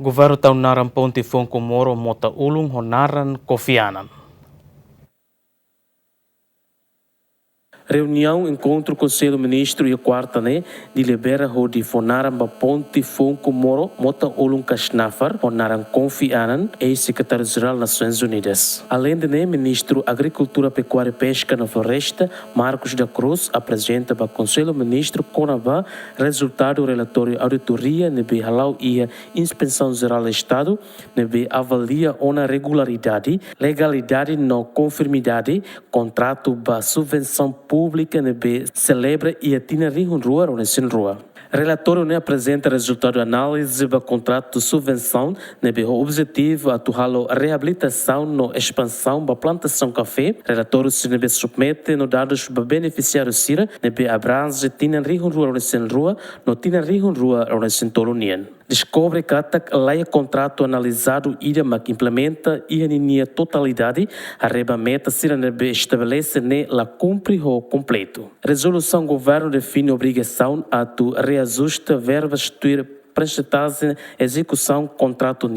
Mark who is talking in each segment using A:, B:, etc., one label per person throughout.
A: Governu tau naran ponte foun Comoro mota ulung ho naran Kofi Annan.
B: Reunião, encontro, Conselho Ministro e a quarta, de libera o de fonaram ba ponte foun Comoro, mota olum kasnafar, fonaram Kofi Annan, ex-secretário-geral das Nações Unidas. Além de Ministro Agricultura, Pecuária e Pesca na Floresta, Marcos da Cruz, apresenta para o Conselho Ministro Conavá resultado do relatório auditoria, nebe halau ia Inspeção Geral do Estado, nebe avalia ona regularidade, legalidade não conformidade, contrato ba subvenção pública nebe celebra e atina rihun rua ou nesse rua. Relatório apresenta resultado de análise do contrato de subvenção, nebe o objetivo atual a reabilitação no expansão da plantação café. Relatório se nebe submete no dados para beneficiário sira, nebe abrange tina rihun rua ou nesse rua, no tina rihun rua ou nesse tolunien. Descobre que a lei contrato analisado ida que implementa e a totalidade a meta se estabelece la cumpre o completo. Resolução governo define obrigação a tu reajuste verbas prestadas execução contrato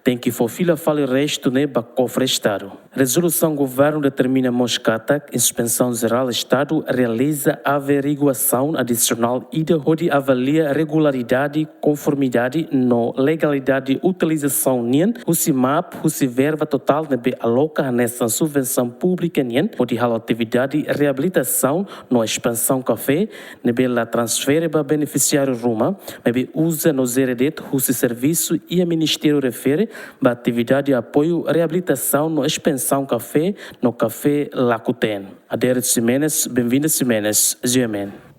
B: tem que fila fale resto para cofre Estado. Resolução governo determina moscata inspeção geral Estado realiza averiguação adicional e de avalia regularidade conformidade no legalidade utilização o CIMAP o verba total nebe aloca nessa subvenção pública o de atividade reabilitação no expansão café nebe la transfere para beneficiário Roma nebe usa nos hereditos o serviço e o Ministério refere a atividade de apoio reabilitação no expansão café no café Lacuten. Adere Simenes, bem-vinda Simenes, Amém.